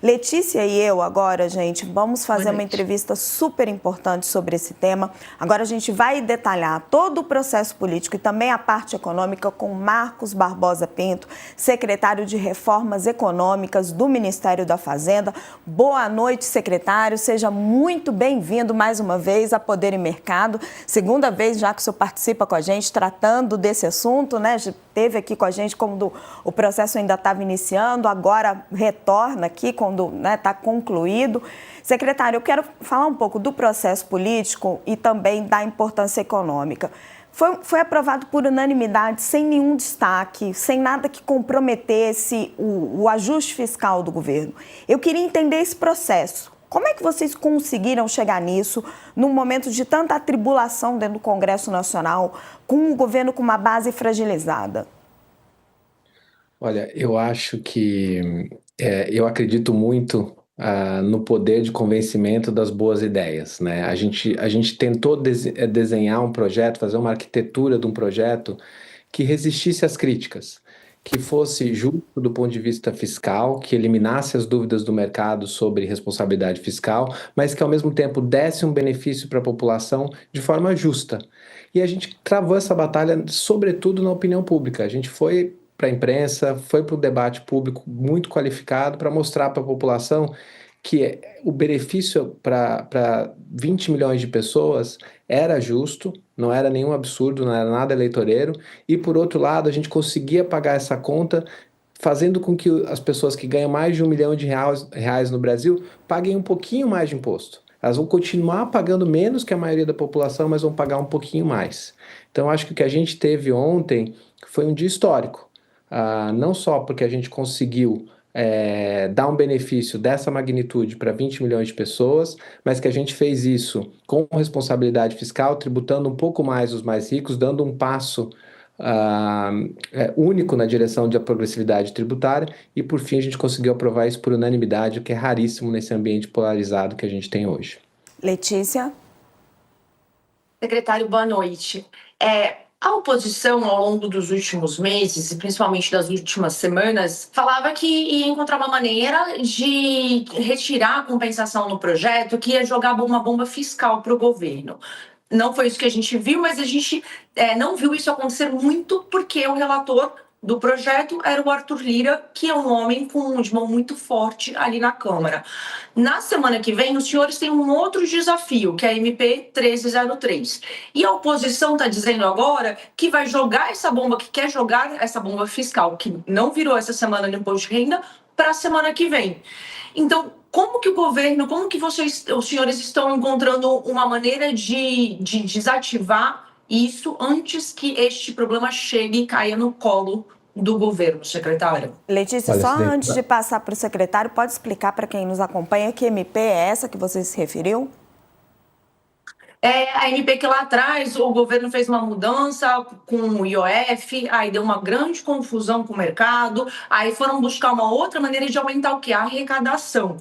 Letícia e eu agora, gente, vamos fazer uma entrevista super importante sobre esse tema. Agora a gente vai detalhar todo o processo político e também a parte econômica com Marcos Barbosa Pinto, secretário de Reformas Econômicas do Ministério da Fazenda. Boa noite, secretário. Seja muito bem-vindo mais uma vez a Poder e Mercado. Segunda vez já que o senhor participa com a gente tratando desse assunto, né? Já esteve aqui com a gente quando o processo ainda estava iniciando, agora retorna aqui quando está concluído. Secretário, eu quero falar um pouco do processo político e também da importância econômica. Foi aprovado por unanimidade, sem nenhum destaque, sem nada que comprometesse o ajuste fiscal do governo. Eu queria entender esse processo. Como é que vocês conseguiram chegar nisso num momento de tanta atribulação dentro do Congresso Nacional, com o governo com uma base fragilizada? Olha, eu acho que eu acredito muito no poder de convencimento das boas ideias, né? A gente tentou desenhar um projeto, fazer uma arquitetura de um projeto que resistisse às críticas, que fosse justo do ponto de vista fiscal, que eliminasse as dúvidas do mercado sobre responsabilidade fiscal, mas que ao mesmo tempo desse um benefício para a população de forma justa. E a gente travou essa batalha, sobretudo na opinião pública. A gente foi para a imprensa, foi para o debate público muito qualificado para mostrar para a população que o benefício para 20 milhões de pessoas era justo, não era nenhum absurdo, não era nada eleitoreiro, e por outro lado a gente conseguia pagar essa conta fazendo com que as pessoas que ganham mais de 1 milhão de reais no Brasil paguem um pouquinho mais de imposto. Elas vão continuar pagando menos que a maioria da população, mas vão pagar um pouquinho mais. Então acho que o que a gente teve ontem foi um dia histórico. Não só porque a gente conseguiu dar um benefício dessa magnitude para 20 milhões de pessoas, mas que a gente fez isso com responsabilidade fiscal, tributando um pouco mais os mais ricos, dando um passo único na direção da progressividade tributária e, por fim, a gente conseguiu aprovar isso por unanimidade, o que é raríssimo nesse ambiente polarizado que a gente tem hoje. Letícia? Secretário, boa noite. A oposição, ao longo dos últimos meses, e principalmente das últimas semanas, falava que ia encontrar uma maneira de retirar a compensação no projeto, que ia jogar uma bomba fiscal para o governo. Não foi isso que a gente viu, mas a gente não viu isso acontecer muito porque o relator do projeto era o Arthur Lira, que é um homem de mão muito forte ali na Câmara. Na semana que vem, os senhores têm um outro desafio, que é a MP 1303. E a oposição está dizendo agora que vai jogar essa bomba, que quer jogar essa bomba fiscal, que não virou essa semana no imposto de renda, para a semana que vem. Então, como que o governo, os senhores estão encontrando uma maneira de desativar isso antes que este problema chegue e caia no colo do governo, secretário? Letícia, só antes de passar para o secretário, pode explicar para quem nos acompanha que MP é essa que você se referiu? A MP que lá atrás o governo fez uma mudança com o IOF, aí deu uma grande confusão com o mercado, aí foram buscar uma outra maneira de aumentar o que? A arrecadação.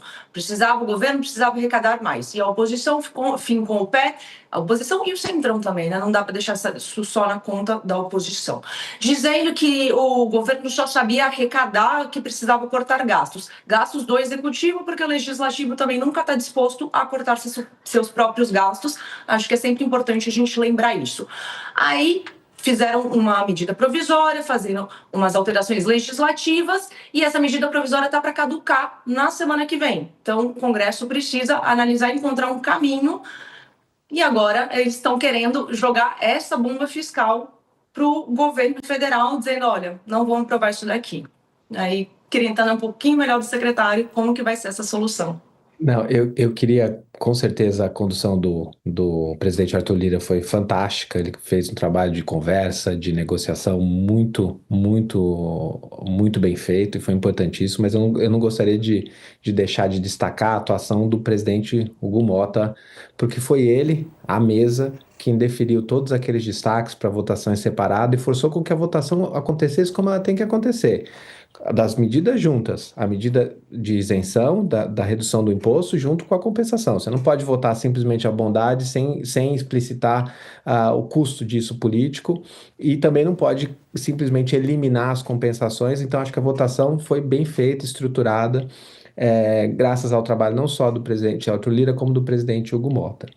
O governo precisava arrecadar mais. E a oposição fincou o pé, a oposição e o Centrão também, né? Não dá para deixar isso só na conta da oposição. Dizendo que o governo só sabia arrecadar, que precisava cortar gastos. Gastos do executivo, porque o legislativo também nunca está disposto a cortar seus próprios gastos. Acho que é sempre importante a gente lembrar isso. Aí fizeram uma medida provisória, fazendo umas alterações legislativas, e essa medida provisória está para caducar na semana que vem. Então, o Congresso precisa analisar e encontrar um caminho, e agora eles estão querendo jogar essa bomba fiscal para o governo federal, dizendo, olha, não vamos aprovar isso daqui. Aí, queria entender um pouquinho melhor do secretário como que vai ser essa solução. Não, eu queria, com certeza, a condução do presidente Arthur Lira foi fantástica. Ele fez um trabalho de conversa, de negociação muito, muito, muito bem feito e foi importantíssimo. Mas eu não gostaria de deixar de destacar a atuação do presidente Hugo Motta, porque foi ele, à mesa, quem deferiu todos aqueles destaques para votação em separado e forçou com que a votação acontecesse como ela tem que acontecer. Das medidas juntas, a medida de isenção, da redução do imposto, junto com a compensação. Você não pode votar simplesmente a bondade sem explicitar o custo disso político e também não pode simplesmente eliminar as compensações. Então, acho que a votação foi bem feita, estruturada. graças ao trabalho não só do presidente Arthur Lira, como do presidente Hugo Mota.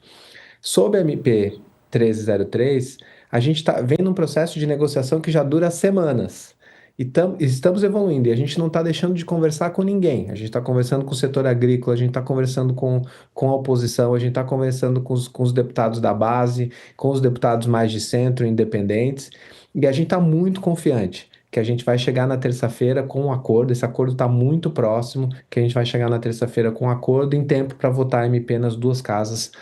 Sob a MP 1303, a gente vem num processo de negociação que já dura semanas. E estamos evoluindo, e a gente não está deixando de conversar com ninguém. A gente está conversando com o setor agrícola, a gente está conversando com a oposição, a gente está conversando com os deputados da base, com os deputados mais de centro, independentes, e a gente está muito confiante que a gente vai chegar na terça-feira com um acordo. Esse acordo está muito próximo, que a gente vai chegar na terça-feira com um acordo em tempo para votar a MP nas duas casas,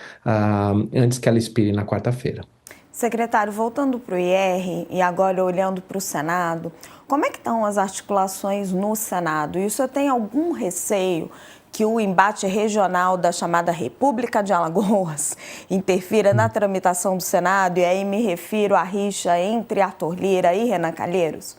antes que ela expire na quarta-feira. Secretário, voltando para o IR e agora olhando para o Senado, como é que estão as articulações no Senado? E o senhor tem algum receio que o embate regional da chamada República de Alagoas interfira na tramitação do Senado? E aí me refiro à rixa entre Arthur Lira e Renan Calheiros?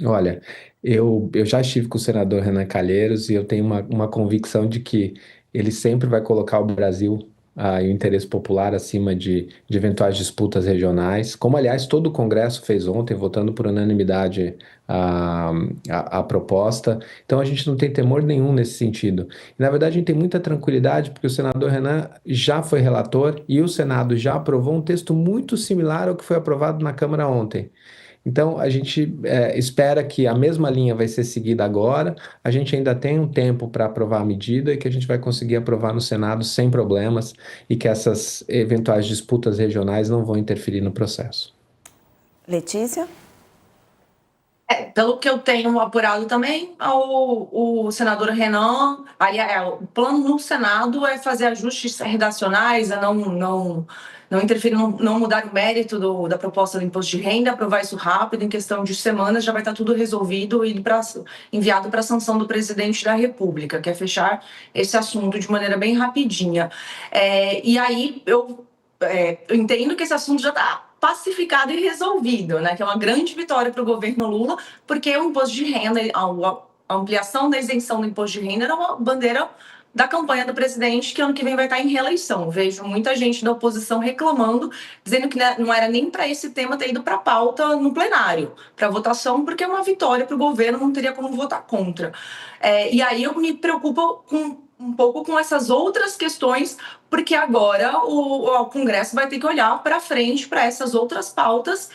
Olha, eu já estive com o senador Renan Calheiros e eu tenho uma convicção de que ele sempre vai colocar o Brasil e o interesse popular acima de eventuais disputas regionais, como, aliás, todo o Congresso fez ontem, votando por unanimidade a proposta. Então, a gente não tem temor nenhum nesse sentido. E, na verdade, a gente tem muita tranquilidade, porque o senador Renan já foi relator e o Senado já aprovou um texto muito similar ao que foi aprovado na Câmara ontem. Então, a gente espera que a mesma linha vai ser seguida agora. A gente ainda tem um tempo para aprovar a medida e que a gente vai conseguir aprovar no Senado sem problemas e que essas eventuais disputas regionais não vão interferir no processo. Letícia? Pelo que eu tenho apurado também, o senador Renan, o plano no Senado é fazer ajustes redacionais, não interferir, não mudar o mérito da proposta do imposto de renda, aprovar isso rápido, em questão de semanas já vai estar tudo resolvido e enviado para a sanção do presidente da República, que é fechar esse assunto de maneira bem rapidinha. E aí eu entendo que esse assunto já está pacificado e resolvido, né? Que é uma grande vitória para o governo Lula, porque o imposto de renda, a ampliação da isenção do imposto de renda era uma bandeira da campanha do presidente, que ano que vem vai estar em reeleição. Vejo muita gente da oposição reclamando, dizendo que não era nem para esse tema ter ido para a pauta no plenário, para votação, porque é uma vitória para o governo, não teria como votar contra. E aí eu me preocupo um pouco com essas outras questões, porque agora o Congresso vai ter que olhar para frente para essas outras pautas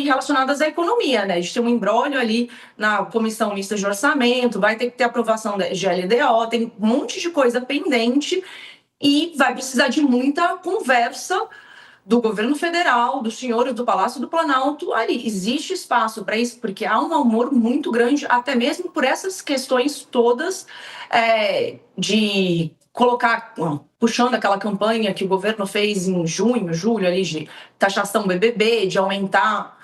relacionadas à economia, né? A gente tem um imbróglio ali na Comissão Mista de Orçamento, vai ter que ter aprovação da GLDO, tem um monte de coisa pendente e vai precisar de muita conversa do governo federal, dos senhores do Palácio do Planalto ali. Existe espaço para isso, porque há um amor muito grande, até mesmo por essas questões todas de colocar, puxando aquela campanha que o governo fez em junho, julho, ali de taxação BBB, de aumentar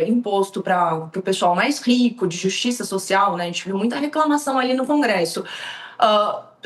imposto para o pessoal mais rico, de justiça social, né? A gente viu muita reclamação ali no Congresso.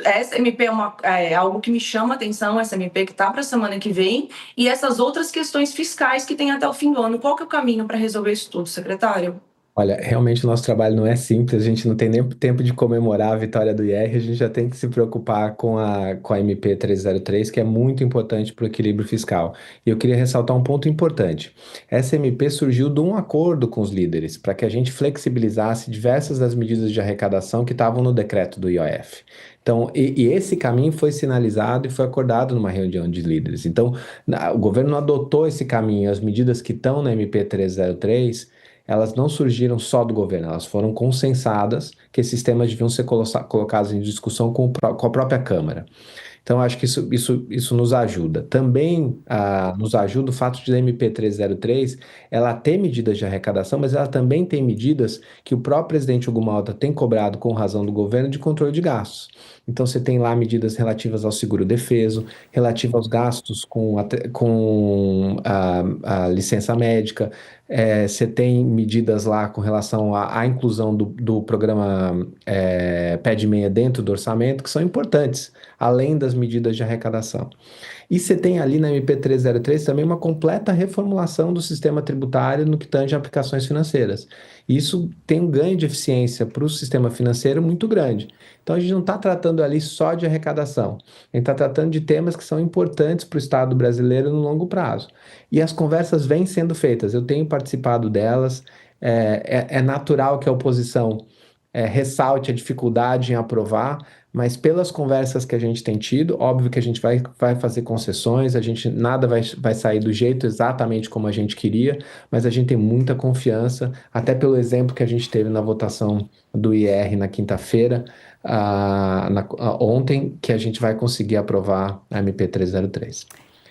Essa MP é algo que me chama a atenção, essa MP que está para a semana que vem, e essas outras questões fiscais que tem até o fim do ano. Qual que é o caminho para resolver isso tudo, secretário? Olha, realmente o nosso trabalho não é simples, a gente não tem nem tempo de comemorar a vitória do IR, a gente já tem que se preocupar com a MP 303, que é muito importante para o equilíbrio fiscal. E eu queria ressaltar um ponto importante. Essa MP surgiu de um acordo com os líderes, para que a gente flexibilizasse diversas das medidas de arrecadação que estavam no decreto do IOF. Então, e esse caminho foi sinalizado e foi acordado numa reunião de líderes. Então, o governo adotou esse caminho, as medidas que estão na MP 303, elas não surgiram só do governo, elas foram consensadas que esses temas deviam ser colocados em discussão com a própria Câmara. Então, acho que isso nos ajuda. Também nos ajuda o fato de a MP 303 ela ter medidas de arrecadação, mas ela também tem medidas que o próprio presidente Hugo Malta tem cobrado com razão do governo de controle de gastos. Então, você tem lá medidas relativas ao seguro-defeso, relativas aos gastos com a licença médica, você tem medidas lá com relação à inclusão do programa Pé de Meia dentro do orçamento, que são importantes, além das medidas de arrecadação. E você tem ali na MP 303 também uma completa reformulação do sistema tributário no que tange a aplicações financeiras. Isso tem um ganho de eficiência para o sistema financeiro muito grande. Então a gente não está tratando ali só de arrecadação, a gente está tratando de temas que são importantes para o Estado brasileiro no longo prazo. E as conversas vêm sendo feitas, eu tenho participado delas, é natural que a oposição ressalte a dificuldade em aprovar, mas pelas conversas que a gente tem tido, óbvio que a gente vai fazer concessões, nada vai sair do jeito exatamente como a gente queria, mas a gente tem muita confiança, até pelo exemplo que a gente teve na votação do IR na quinta-feira, ontem, que a gente vai conseguir aprovar a MP 303.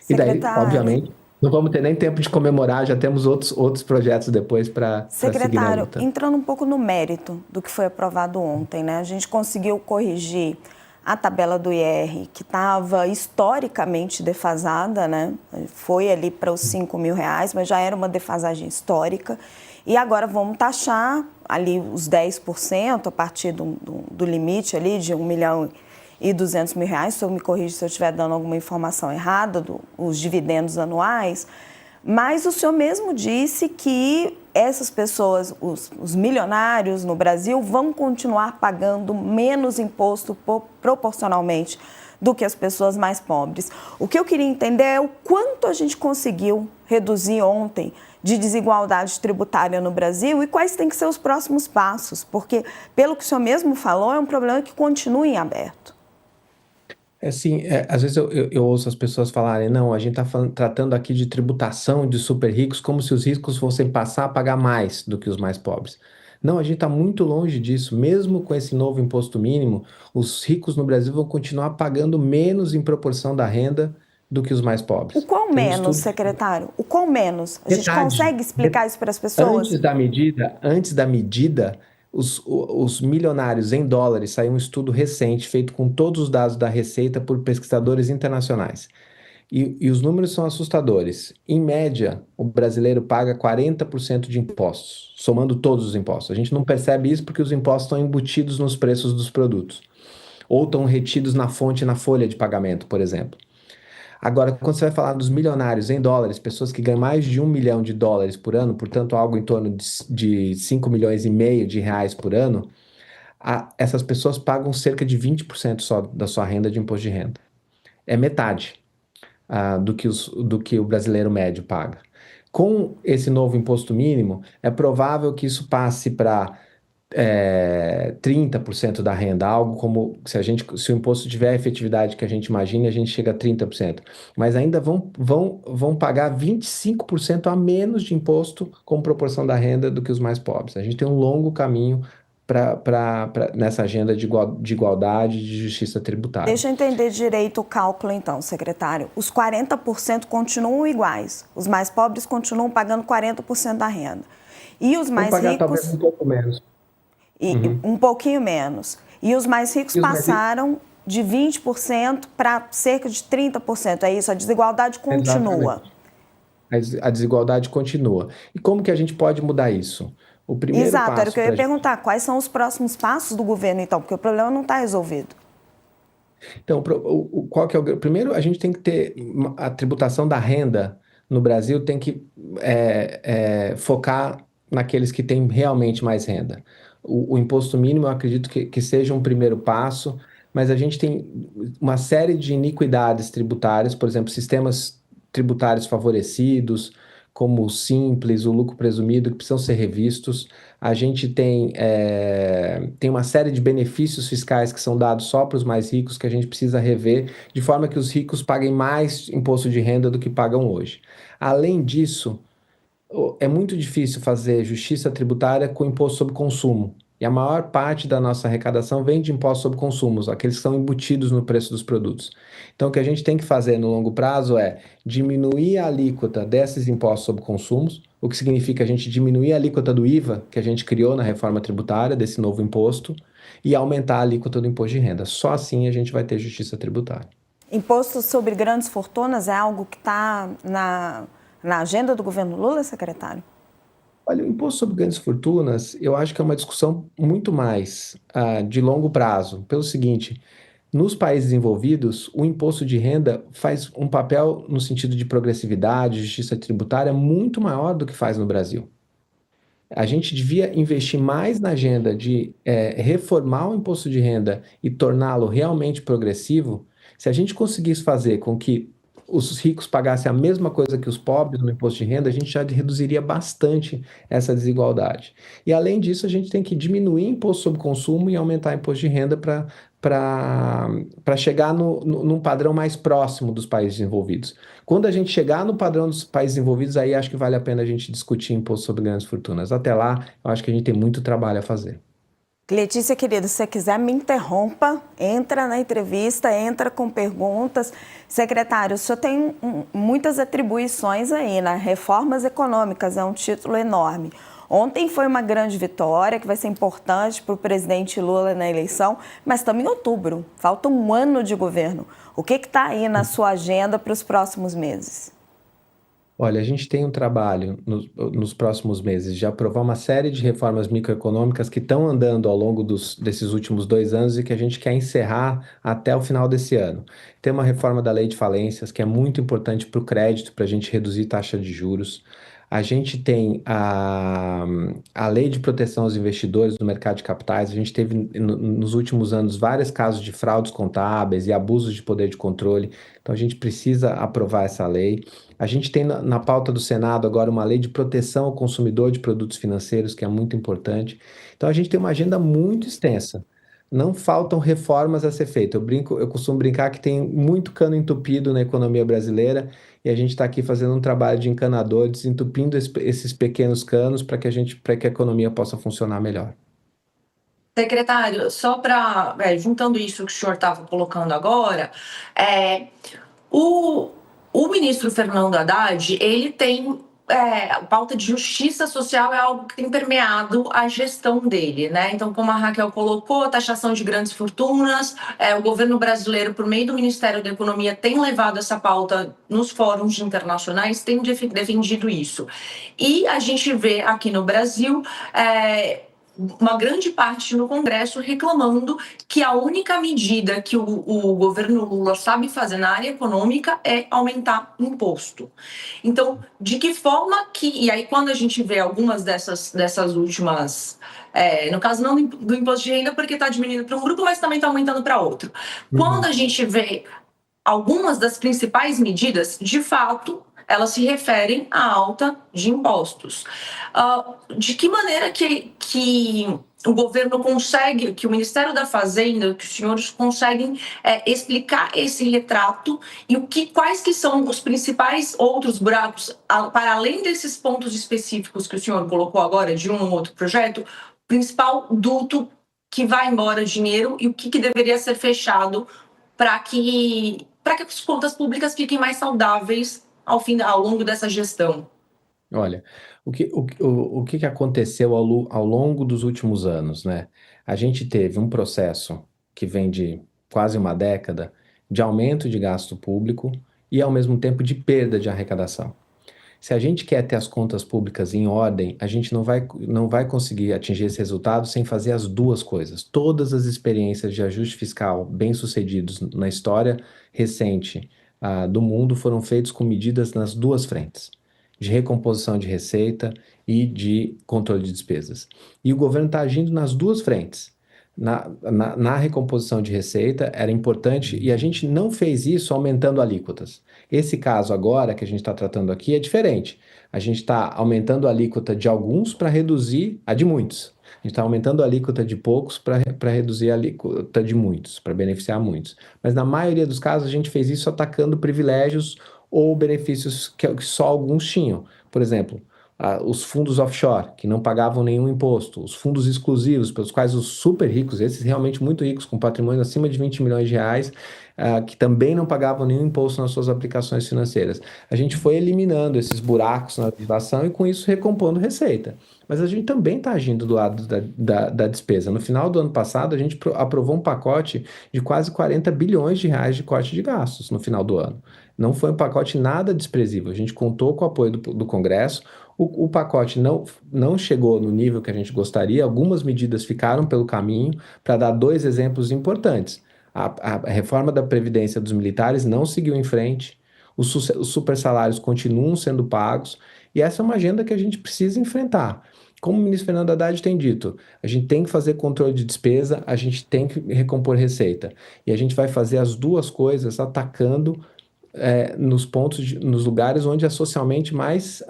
E daí, obviamente, não vamos ter nem tempo de comemorar, já temos outros projetos depois para seguir na Secretário, luta. entrando um pouco no mérito do que foi aprovado ontem, né? A gente conseguiu corrigir a tabela do IR, que estava historicamente defasada, né? Foi ali para os R$ 5.000, mas já era uma defasagem histórica. E agora vamos taxar ali os 10% a partir do limite ali de R$ 1.200.000, se eu me corrijo se eu estiver dando alguma informação errada, os dividendos anuais, mas o senhor mesmo disse que essas pessoas, os milionários no Brasil, vão continuar pagando menos imposto proporcionalmente do que as pessoas mais pobres. O que eu queria entender é o quanto a gente conseguiu reduzir ontem de desigualdade tributária no Brasil e quais têm que ser os próximos passos, porque, pelo que o senhor mesmo falou, é um problema que continua em aberto. Assim, às vezes eu ouço as pessoas falarem, não, a gente está tratando aqui de tributação de super ricos como se os ricos fossem passar a pagar mais do que os mais pobres. Não, a gente está muito longe disso. Mesmo com esse novo imposto mínimo, os ricos no Brasil vão continuar pagando menos em proporção da renda do que os mais pobres. O qual menos, secretário? O qual menos? A gente consegue explicar isso para as pessoas? Antes da medida, os milionários em dólares, saiu um estudo recente feito com todos os dados da Receita por pesquisadores internacionais. E os números são assustadores. Em média, o brasileiro paga 40% de impostos, somando todos os impostos. A gente não percebe isso porque os impostos estão embutidos nos preços dos produtos, ou estão retidos na fonte, na folha de pagamento, por exemplo. Agora, quando você vai falar dos milionários em dólares, pessoas que ganham mais de $1 milhão por ano, portanto, algo em torno de 5,5 milhões de reais por ano, essas pessoas pagam cerca de 20% só da sua renda de imposto de renda. É metade do que o brasileiro médio paga. Com esse novo imposto mínimo, é provável que isso passe para 30% da renda, algo como se o imposto tiver a efetividade que a gente imagina, a gente chega a 30%. Mas ainda vão pagar 25% a menos de imposto como proporção da renda do que os mais pobres. A gente tem um longo caminho nessa agenda de igualdade e de justiça tributária. Deixa eu entender direito o cálculo então, secretário. Os 40% continuam iguais. Os mais pobres continuam pagando 40% da renda. E os mais ricos... talvez um pouco menos. Um pouquinho menos. E os mais ricos passaram de 20% para cerca de 30%. É isso, a desigualdade continua. Exatamente. A desigualdade continua. E como que a gente pode mudar isso? O primeiro Exato, passo era o que eu ia perguntar. Quais são os próximos passos do governo, então? Porque o problema não está resolvido. Então, qual que é o... Primeiro, a gente tem que ter a tributação da renda no Brasil, tem que focar naqueles que têm realmente mais renda. O imposto mínimo, eu acredito que seja um primeiro passo, mas a gente tem uma série de iniquidades tributárias, por exemplo, sistemas tributários favorecidos, como o Simples, o lucro presumido, que precisam ser revistos. A gente tem uma série de benefícios fiscais que são dados só para os mais ricos, que a gente precisa rever, de forma que os ricos paguem mais imposto de renda do que pagam hoje. Além disso, é muito difícil fazer justiça tributária com imposto sobre consumo. E a maior parte da nossa arrecadação vem de impostos sobre consumos, aqueles que são embutidos no preço dos produtos. Então, o que a gente tem que fazer no longo prazo é diminuir a alíquota desses impostos sobre consumos, o que significa a gente diminuir a alíquota do IVA que a gente criou na reforma tributária, desse novo imposto, e aumentar a alíquota do imposto de renda. Só assim a gente vai ter justiça tributária. Imposto sobre grandes fortunas é algo que está na agenda do governo Lula, secretário? Olha, o imposto sobre grandes fortunas, eu acho que é uma discussão muito mais de longo prazo. Pelo seguinte, nos países desenvolvidos, o imposto de renda faz um papel no sentido de progressividade, justiça tributária, muito maior do que faz no Brasil. A gente devia investir mais na agenda de reformar o imposto de renda e torná-lo realmente progressivo. Se a gente conseguisse fazer com que os ricos pagassem a mesma coisa que os pobres no imposto de renda, a gente já reduziria bastante essa desigualdade. E além disso, a gente tem que diminuir imposto sobre consumo e aumentar imposto de renda para chegar num padrão mais próximo dos países desenvolvidos. Quando a gente chegar no padrão dos países desenvolvidos, aí acho que vale a pena a gente discutir imposto sobre grandes fortunas. Até lá, eu acho que a gente tem muito trabalho a fazer. Letícia, querida, se você quiser me interrompa, entra na entrevista, entra com perguntas. Secretário, o senhor tem muitas atribuições aí, né? Reformas econômicas é um título enorme. Ontem foi uma grande vitória, que vai ser importante para o presidente Lula na eleição, mas estamos em outubro, falta um ano de governo. O que está aí na sua agenda para os próximos meses? Olha, a gente tem um trabalho nos próximos meses de aprovar uma série de reformas microeconômicas que estão andando ao longo desses últimos 2 anos e que a gente quer encerrar até o final desse ano. Tem uma reforma da lei de falências que é muito importante para o crédito, para a gente reduzir taxa de juros. A gente tem a lei de proteção aos investidores no mercado de capitais. A gente teve nos últimos anos vários casos de fraudes contábeis e abusos de poder de controle. Então a gente precisa aprovar essa lei. A gente tem na pauta do Senado agora uma lei de proteção ao consumidor de produtos financeiros, que é muito importante. Então a gente tem uma agenda muito extensa. Não faltam reformas a ser feitas. Eu costumo brincar que tem muito cano entupido na economia brasileira e a gente está aqui fazendo um trabalho de encanador, desentupindo esses pequenos canos para que a economia possa funcionar melhor. Secretário, só para, juntando isso que o senhor estava colocando agora, o ministro Fernando Haddad, ele tem a pauta de justiça social é algo que tem permeado a gestão dele, né? Então, como a Raquel colocou, a taxação de grandes fortunas, o governo brasileiro, por meio do Ministério da Economia, tem levado essa pauta nos fóruns internacionais, tem defendido isso. E a gente vê aqui no Brasil uma grande parte no Congresso reclamando que a única medida que o governo Lula sabe fazer na área econômica é aumentar imposto. Então, de que forma que... E aí, quando a gente vê algumas dessas últimas... no caso, não do imposto de renda, porque está diminuindo para um grupo, mas também está aumentando para outro. Quando a gente vê algumas das principais medidas, de fato, elas se referem à alta de impostos. De que maneira que o governo consegue, que o Ministério da Fazenda, que os senhores conseguem explicar esse retrato e quais que são os principais outros buracos, para além desses pontos específicos que o senhor colocou agora, de um ou outro projeto, o principal duto que vai embora dinheiro e o que deveria ser fechado para que as contas públicas fiquem mais saudáveis ao longo dessa gestão? Olha, o que aconteceu ao longo dos últimos anos, né? A gente teve um processo que vem de quase uma década de aumento de gasto público e, ao mesmo tempo, de perda de arrecadação. Se a gente quer ter as contas públicas em ordem, a gente não vai conseguir atingir esse resultado sem fazer as duas coisas. Todas as experiências de ajuste fiscal bem-sucedidos na história recente do mundo foram feitos com medidas nas duas frentes, de recomposição de receita e de controle de despesas. E o governo está agindo nas duas frentes. Na recomposição de receita era importante e a gente não fez isso aumentando alíquotas. Esse caso agora que a gente está tratando aqui é diferente. A gente está aumentando a alíquota de alguns para reduzir a de muitos. A gente está aumentando a alíquota de poucos para reduzir a alíquota de muitos, para beneficiar muitos. Mas na maioria dos casos a gente fez isso atacando privilégios ou benefícios que só alguns tinham. Por exemplo, os fundos offshore, que não pagavam nenhum imposto, os fundos exclusivos, pelos quais os super ricos, esses realmente muito ricos, com patrimônio acima de 20 milhões de reais, que também não pagavam nenhum imposto nas suas aplicações financeiras. A gente foi eliminando esses buracos na legislação e com isso recompondo receita. Mas a gente também está agindo do lado da despesa. No final do ano passado, a gente aprovou um pacote de quase 40 bilhões de reais de corte de gastos no final do ano. Não foi um pacote nada desprezível. A gente contou com o apoio do Congresso. O pacote não chegou no nível que a gente gostaria. Algumas medidas ficaram pelo caminho. Para dar dois exemplos importantes. A reforma da Previdência dos militares não seguiu em frente. Os super salários continuam sendo pagos. E essa é uma agenda que a gente precisa enfrentar. Como o ministro Fernando Haddad tem dito, a gente tem que fazer controle de despesa, a gente tem que recompor receita. E a gente vai fazer as duas coisas atacando nos pontos, nos lugares onde é socialmente mais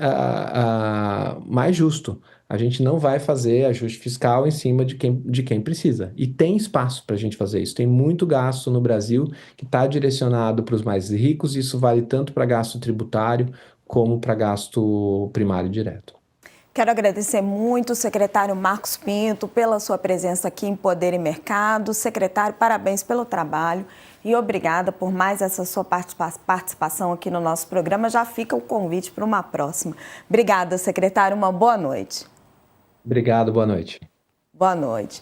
justo. A gente não vai fazer ajuste fiscal em cima de quem precisa. E tem espaço para a gente fazer isso. Tem muito gasto no Brasil que está direcionado para os mais ricos, e isso vale tanto para gasto tributário como para gasto primário direto. Quero agradecer muito o secretário Marcos Pinto pela sua presença aqui em Poder e Mercado. Secretário, parabéns pelo trabalho e obrigada por mais essa sua participação aqui no nosso programa. Já fica o convite para uma próxima. Obrigada, secretário. Uma boa noite. Obrigado, boa noite. Boa noite.